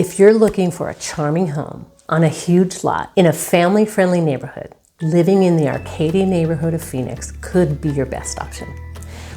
If you're looking for a charming home on a huge lot in a family-friendly neighborhood, living in the Arcadia neighborhood of Phoenix could be your best option.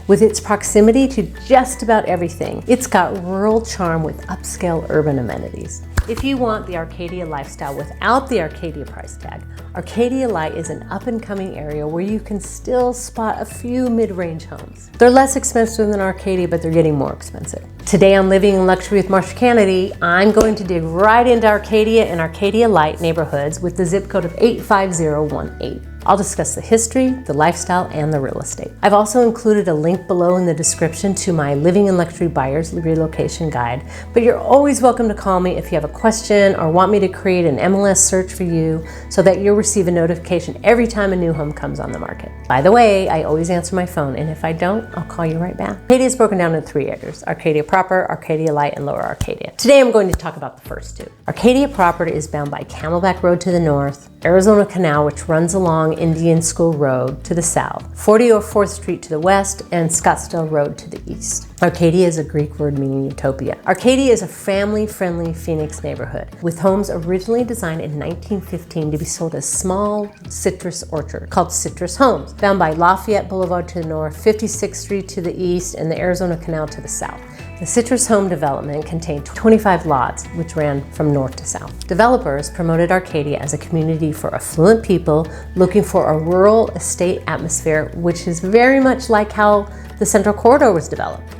With its proximity to just about everything, it's got rural charm with upscale urban amenities. If you want the Arcadia lifestyle without the Arcadia price tag, Arcadia Light is an up-and-coming area where you can still spot a few mid-range homes. They're less expensive than Arcadia, but they're getting more expensive. Today on Living in Luxury with Marcia Canady, I'm going to dig right into Arcadia and Arcadia Light neighborhoods with the zip code of 85018. I'll discuss the history, the lifestyle, and the real estate. I've also included a link below in the description to my Living in Luxury Buyers Relocation Guide, but you're always welcome to call me if you have a question or want me to create an MLS search for you so that you'll receive a notification every time a new home comes on the market. By the way, I always answer my phone, and if I don't, I'll call you right back. Arcadia is broken down into 3 areas: Arcadia proper, Arcadia Light, and Lower Arcadia. Today I'm going to talk about the first 2. Arcadia proper is bound by Camelback Road to the north, Arizona Canal, which runs along Indian School Road to the south, 4004th Street to the west, and Scottsdale Road to the east. Arcadia is a Greek word meaning utopia. Arcadia is a family-friendly Phoenix neighborhood with homes originally designed in 1915 to be sold as small citrus orchards called citrus homes, bound by Lafayette Boulevard to the north, 56th Street to the east, and the Arizona Canal to the south. The citrus home development contained 25 lots, which ran from north to south. Developers promoted Arcadia as a community for affluent people looking for a rural estate atmosphere, which is very much like how the Central Corridor was developed.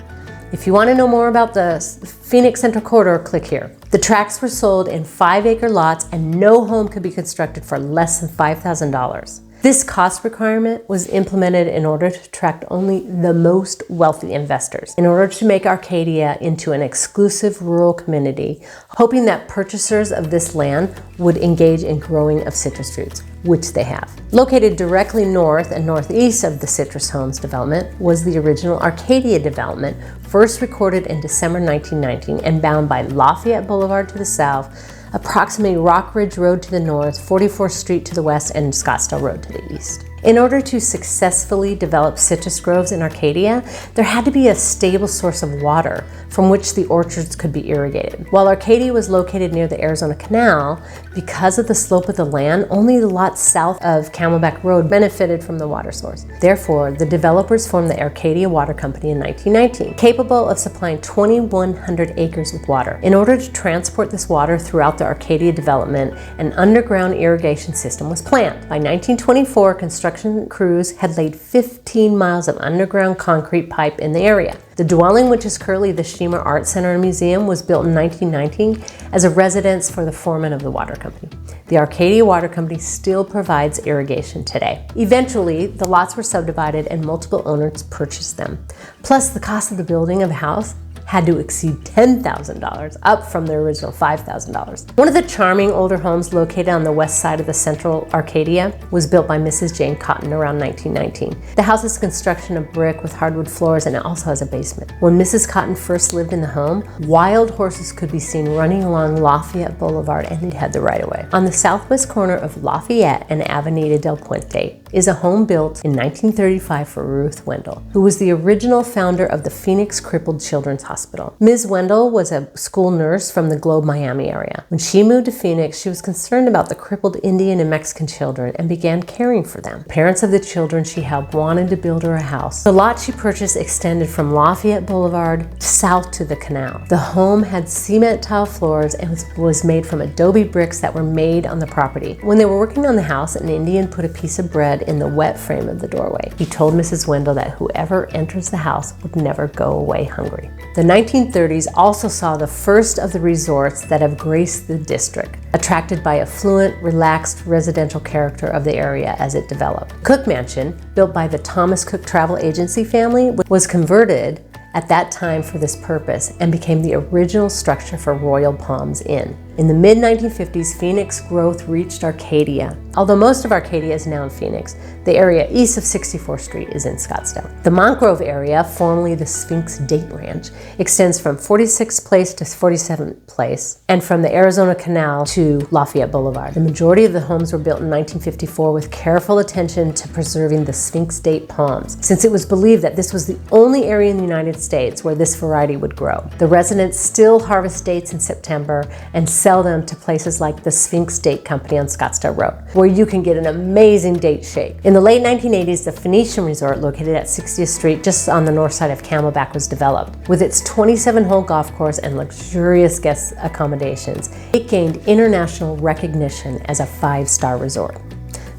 If you want to know more about the Phoenix Central Corridor, click here. The tracts were sold in 5-acre lots, and no home could be constructed for less than $5,000. This cost requirement was implemented in order to attract only the most wealthy investors, in order to make Arcadia into an exclusive rural community, hoping that purchasers of this land would engage in growing of citrus fruits, which they have. Located directly north and northeast of the Citrus Homes development was the original Arcadia development, first recorded in December 1919 and bound by Lafayette Boulevard to the south, approximately Rock Ridge Road to the north, 44th Street to the west, and Scottsdale Road to the east. In order to successfully develop citrus groves in Arcadia, there had to be a stable source of water from which the orchards could be irrigated. While Arcadia was located near the Arizona Canal, because of the slope of the land, only the lots south of Camelback Road benefited from the water source. Therefore, the developers formed the Arcadia Water Company in 1919, capable of supplying 2,100 acres with water. In order to transport this water throughout the Arcadia development, an underground irrigation system was planned. By 1924, construction crews had laid 15 miles of underground concrete pipe in the area. The dwelling, which is currently the Shemer Art Center and Museum, was built in 1919 as a residence for the foreman of the water company. The Arcadia Water Company still provides irrigation today. Eventually, the lots were subdivided and multiple owners purchased them. Plus, the cost of the building of a house had to exceed $10,000, up from the original $5,000. One of the charming older homes located on the west side of the central Arcadia was built by Mrs. Jane Cotton around 1919. The house is a construction of brick with hardwood floors, and it also has a basement. When Mrs. Cotton first lived in the home, wild horses could be seen running along Lafayette Boulevard, and it had the right-of-way. On the southwest corner of Lafayette and Avenida del Puente is a home built in 1935 for Ruth Wendell, who was the original founder of the Phoenix Crippled Children's Hospital. Ms. Wendell was a school nurse from the Globe, Miami area. When she moved to Phoenix, she was concerned about the crippled Indian and Mexican children and began caring for them. Parents of the children she helped wanted to build her a house. The lot she purchased extended from Lafayette Boulevard south to the canal. The home had cement tile floors and was made from adobe bricks that were made on the property. When they were working on the house, an Indian put a piece of bread in the wet frame of the doorway. He told Mrs. Wendell that whoever enters the house would never go away hungry. The 1930s also saw the first of the resorts that have graced the district, attracted by affluent, relaxed residential character of the area as it developed. Cook Mansion, built by the Thomas Cook Travel Agency family, was converted at that time for this purpose and became the original structure for Royal Palms Inn. In the mid-1950s, Phoenix growth reached Arcadia. Although most of Arcadia is now in Phoenix, the area east of 64th Street is in Scottsdale. The Montgrove area, formerly the Sphinx Date Ranch, extends from 46th Place to 47th Place and from the Arizona Canal to Lafayette Boulevard. The majority of the homes were built in 1954 with careful attention to preserving the Sphinx Date palms, since it was believed that this was the only area in the United States where this variety would grow. The residents still harvest dates in September and sell them to places like the Sphinx Date Company on Scottsdale Road, where you can get an amazing date shake. In the late 1980s, the Phoenician Resort, located at 60th Street, just on the north side of Camelback, was developed. With its 27-hole golf course and luxurious guest accommodations, it gained international recognition as a 5-star resort.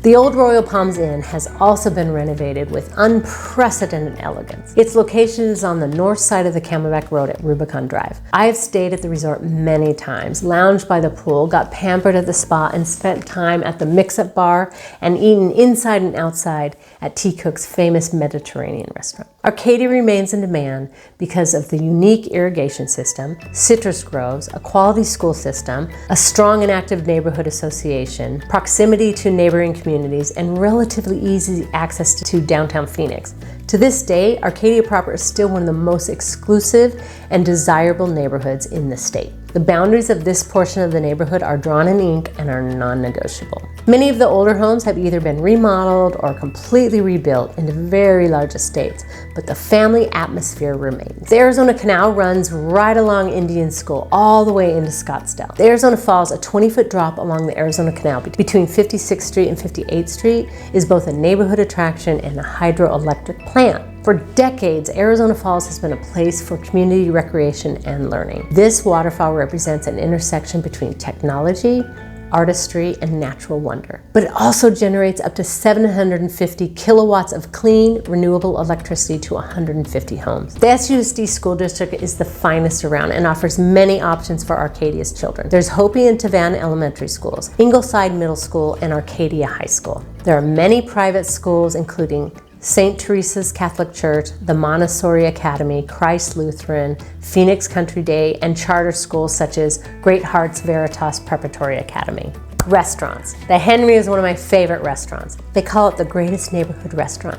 The old Royal Palms Inn has also been renovated with unprecedented elegance. Its location is on the north side of the Camelback Road at Rubicon Drive. I have stayed at the resort many times, lounged by the pool, got pampered at the spa, and spent time at the mix-up bar and eaten inside and outside at T. Cook's famous Mediterranean restaurant. Arcadia remains in demand because of the unique irrigation system, citrus groves, a quality school system, a strong and active neighborhood association, proximity to neighboring communities, and relatively easy access to downtown Phoenix. To this day, Arcadia proper is still one of the most exclusive and desirable neighborhoods in the state. The boundaries of this portion of the neighborhood are drawn in ink and are non-negotiable. Many of the older homes have either been remodeled or completely rebuilt into very large estates, but the family atmosphere remains. The Arizona Canal runs right along Indian School all the way into Scottsdale. The Arizona Falls, a 20-foot drop along the Arizona Canal between 56th Street and 58th Street, is both a neighborhood attraction and a hydroelectric plant. For decades, Arizona Falls has been a place for community recreation and learning. This waterfall represents an intersection between technology, artistry, and natural wonder. But it also generates up to 750 kilowatts of clean, renewable electricity to 150 homes. The SUSD School District is the finest around and offers many options for Arcadia's children. There's Hopi and Tavanna Elementary Schools, Ingleside Middle School, and Arcadia High School. There are many private schools, including St. Teresa's Catholic Church, the Montessori Academy, Christ Lutheran, Phoenix Country Day, and charter schools such as Great Hearts Veritas Preparatory Academy. Restaurants. The Henry is one of my favorite restaurants. They call it the greatest neighborhood restaurant,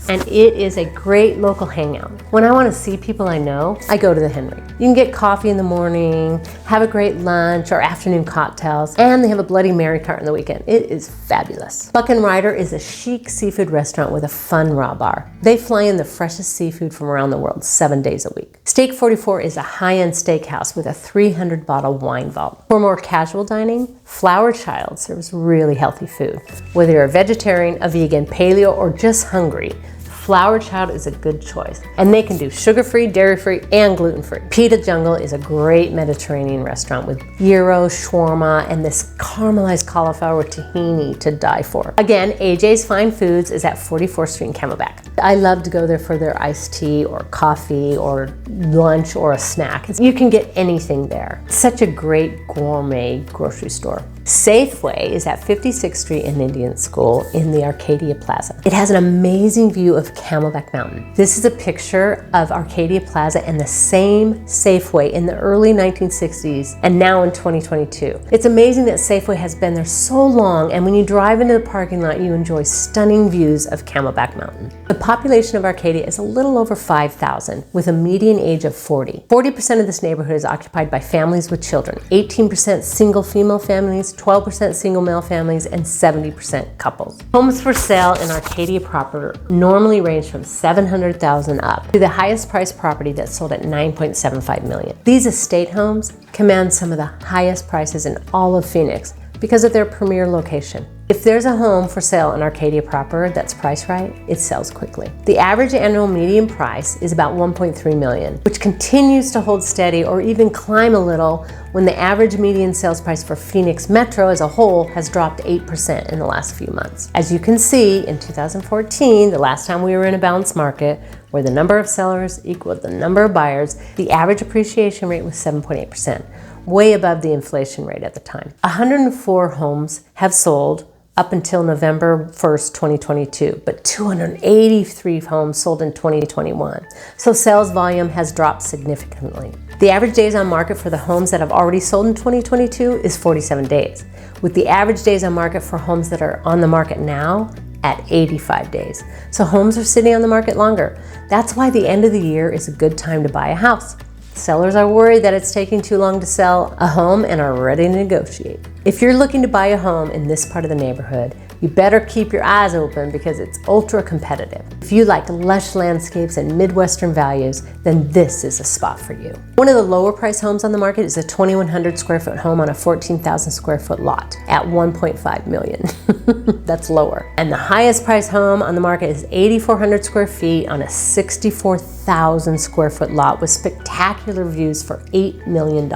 and it is a great local hangout. When I want to see people I know, I go to the Henry. You can get coffee in the morning, have a great lunch or afternoon cocktails, and they have a Bloody Mary cart on the weekend. It is fabulous. Buck and Ryder is a chic seafood restaurant with a fun raw bar. They fly in the freshest seafood from around the world 7 days a week. Steak 44 is a high-end steakhouse with a 300-bottle wine vault. For more casual dining, Flower Child serves really healthy food. Whether you're a vegetarian, a vegan, paleo, or just hungry, Flower Child is a good choice. And they can do sugar-free, dairy-free, and gluten-free. Pita Jungle is a great Mediterranean restaurant with gyro, shawarma, and this caramelized cauliflower with tahini to die for. Again, AJ's Fine Foods is at 44th Street in Camelback. I love to go there for their iced tea or coffee or lunch or a snack. You can get anything there. It's such a great gourmet grocery store. Safeway is at 56th Street in Indian School in the Arcadia Plaza. It has an amazing view of Camelback Mountain. This is a picture of Arcadia Plaza and the same Safeway in the early 1960s and now in 2022. It's amazing that Safeway has been there so long, and when you drive into the parking lot, you enjoy stunning views of Camelback Mountain. The population of Arcadia is a little over 5,000 with a median age of 40. 40% of this neighborhood is occupied by families with children, 18% single female families, 12% single male families, and 70% couples. Homes for sale in Arcadia proper normally range from $700,000 up to the highest priced property that sold at $9.75 million. These estate homes command some of the highest prices in all of Phoenix because of their premier location. If there's a home for sale in Arcadia proper that's priced right, it sells quickly. The average annual median price is about $1.3 million, which continues to hold steady or even climb a little when the average median sales price for Phoenix Metro as a whole has dropped 8% in the last few months. As you can see, in 2014, the last time we were in a balanced market, where the number of sellers equaled the number of buyers, the average appreciation rate was 7.8%, way above the inflation rate at the time. 104 homes have sold up until November 1st, 2022, but 283 homes sold in 2021. So sales volume has dropped significantly. The average days on market for the homes that have already sold in 2022 is 47 days, with the average days on market for homes that are on the market now at 85 days. So homes are sitting on the market longer. That's why the end of the year is a good time to buy a house. Sellers are worried that it's taking too long to sell a home and are ready to negotiate. If you're looking to buy a home in this part of the neighborhood, You better keep your eyes open because it's ultra competitive. If you like lush landscapes and Midwestern values, then this is a spot for you. One of the lower price homes on the market is a 2,100 square foot home on a 14,000 square foot lot at $1.5 million. That's lower. And the highest price home on the market is 8,400 square feet on a 64,000 square foot lot with spectacular views for $8 million.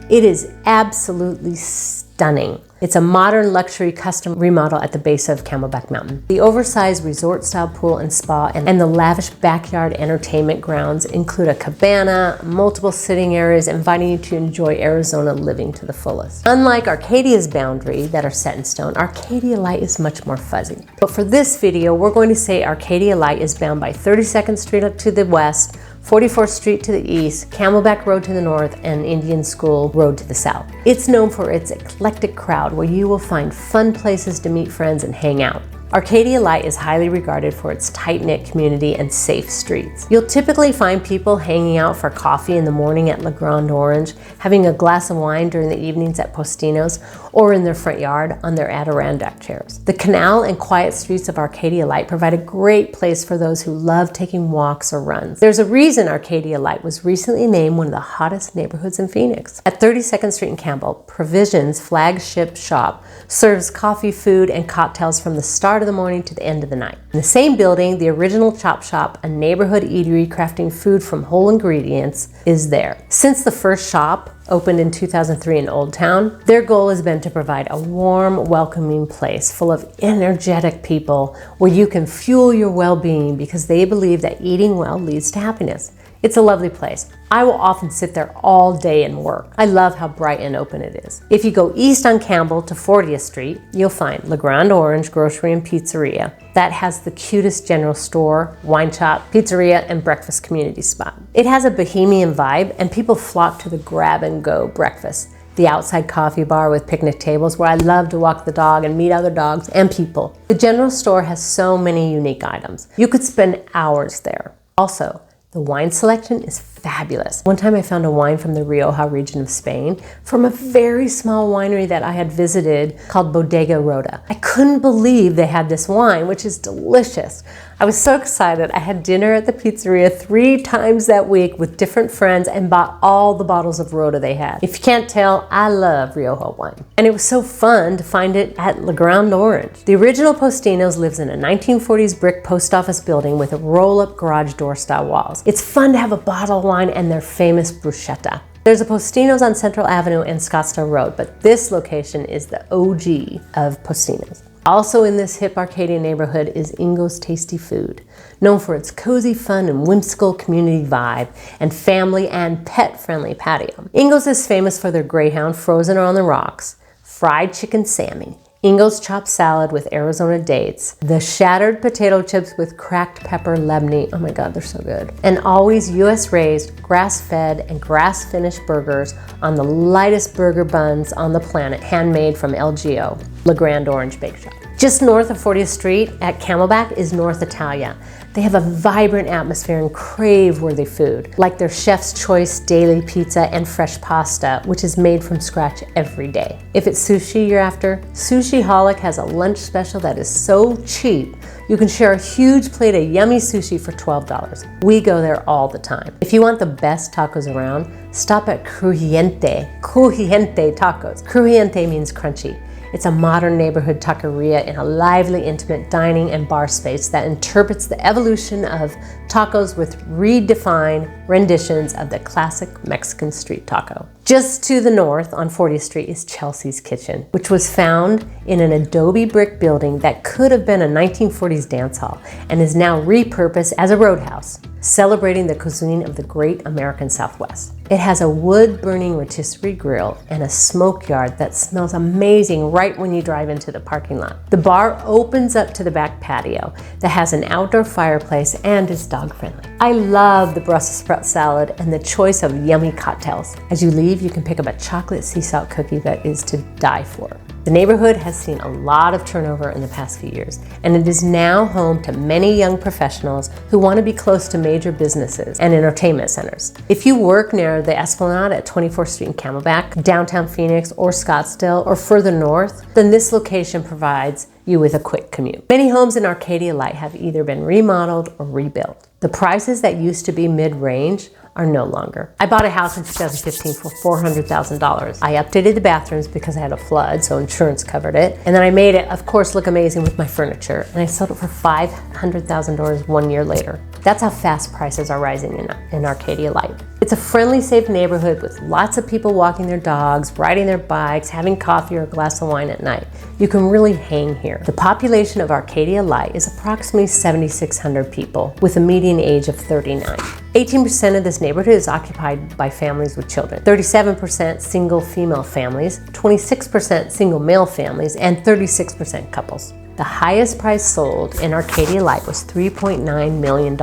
It is absolutely stunning. It's a modern luxury custom remodel at the base of Camelback Mountain. The oversized resort-style pool and spa and the lavish backyard entertainment grounds include a cabana, multiple sitting areas, inviting you to enjoy Arizona living to the fullest. Unlike Arcadia's boundary that are set in stone, Arcadia Light is much more fuzzy. But for this video, we're going to say Arcadia Light is bound by 32nd Street up to the west, 44th Street to the east, Camelback Road to the north, and Indian School Road to the south. It's known for its eclectic crowd where you will find fun places to meet friends and hang out. Arcadia Light is highly regarded for its tight-knit community and safe streets. You'll typically find people hanging out for coffee in the morning at Le Grand Orange, having a glass of wine during the evenings at Postino's, or in their front yard on their Adirondack chairs. The canal and quiet streets of Arcadia Light provide a great place for those who love taking walks or runs. There's a reason Arcadia Light was recently named one of the hottest neighborhoods in Phoenix. At 32nd Street in Campbell, Provision's flagship shop serves coffee, food, and cocktails from the start of the morning to the end of the night. In the same building, the original Chop Shop, a neighborhood eatery crafting food from whole ingredients, is there. Since the first shop opened in 2003 in Old Town, their goal has been to provide a warm, welcoming place full of energetic people where you can fuel your well-being because they believe that eating well leads to happiness. It's a lovely place. I will often sit there all day and work. I love how bright and open it is. If you go east on Campbell to 40th Street, you'll find Le Grand Orange Grocery and Pizzeria. That has the cutest general store, wine shop, pizzeria, and breakfast community spot. It has a bohemian vibe and people flock to the grab-and-go breakfast. The outside coffee bar with picnic tables where I love to walk the dog and meet other dogs and people. The general store has so many unique items. You could spend hours there. Also, the wine selection is fabulous. One time I found a wine from the Rioja region of Spain from a very small winery that I had visited called Bodega Rota. I couldn't believe they had this wine, which is delicious. I was so excited. I had dinner at the pizzeria 3 times that week with different friends and bought all the bottles of Rota they had. If you can't tell, I love Rioja wine. And it was so fun to find it at Le Grand Orange. The original Postino's lives in a 1940s brick post office building with a roll-up garage door style walls. It's fun to have a bottle of wine and their famous bruschetta. There's a Postino's on Central Avenue and Scottsdale Road, but this location is the OG of Postino's. Also in this hip Arcadia neighborhood is Ingo's Tasty Food, known for its cozy, fun, and whimsical community vibe and family and pet-friendly patio. Ingo's is famous for their Greyhound frozen or on the rocks, fried chicken Sammy, Ingo's chopped salad with Arizona dates, the shattered potato chips with cracked pepper lebni, oh my god, they're so good, and always US raised, grass-fed, and grass-finished burgers on the lightest burger buns on the planet, handmade from LGO, Le Grand Orange Bake Shop. Just north of 40th Street at Camelback is North Italia. They have a vibrant atmosphere and crave-worthy food, like their Chef's Choice daily pizza and fresh pasta, which is made from scratch every day. If it's sushi you're after, Sushiholic has a lunch special that is so cheap, you can share a huge plate of yummy sushi for $12. We go there all the time. If you want the best tacos around, stop at Crujiente Tacos. Crujiente means crunchy. It's a modern neighborhood taqueria in a lively, intimate dining and bar space that interprets the evolution of tacos with redefined renditions of the classic Mexican street taco. Just to the north on 40th Street is Chelsea's Kitchen, which was found in an adobe brick building that could have been a 1940s dance hall and is now repurposed as a roadhouse, celebrating the cuisine of the great American Southwest. It has a wood-burning rotisserie grill and a smoke yard that smells amazing right when you drive into the parking lot. The bar opens up to the back patio that has an outdoor fireplace and is dog-friendly. I love the Brussels sprout salad and the choice of yummy cocktails. As you leave, you can pick up a chocolate sea salt cookie that is to die for. The neighborhood has seen a lot of turnover in the past few years, and it is now home to many young professionals who want to be close to major businesses and entertainment centers. If you work near the Esplanade at 24th Street in Camelback, downtown Phoenix, or Scottsdale, or further north, then this location provides you with a quick commute. Many homes in Arcadia Light have either been remodeled or rebuilt. The prices that used to be mid-range are no longer. I bought a house in 2015 for $400,000. I updated the bathrooms because I had a flood, so insurance covered it. And then I made it, of course, look amazing with my furniture. And I sold it for $500,000 1 year later. That's how fast prices are rising in Arcadia Light. It's a friendly, safe neighborhood with lots of people walking their dogs, riding their bikes, having coffee or a glass of wine at night. You can really hang here. The population of Arcadia Light is approximately 7,600 people with a median age of 39. 18% of this neighborhood is occupied by families with children, 37% single female families, 26% single male families, and 36% couples. The highest price sold in Arcadia Light was $3.9 million,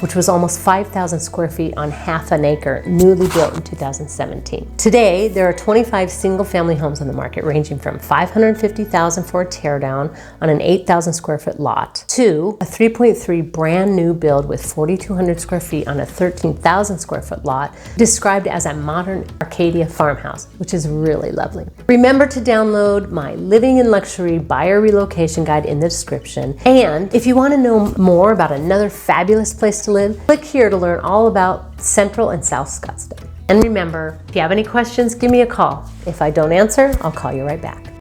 which was almost 5,000 square feet on half an acre, newly built in 2017. Today, there are 25 single-family homes on the market, ranging from $550,000 for a teardown on an 8,000 square foot lot to a 3.3 brand new build with 4,200 square feet on a 13,000 square foot lot, described as a modern Arcadia farmhouse, which is really lovely. Remember to download my Living in Luxury Buyer Relocation Guide in the description. And if you want to know more about another fabulous place to live, click here to learn all about Central and South Scottsdale. And remember, if you have any questions, give me a call. If I don't answer, I'll call you right back.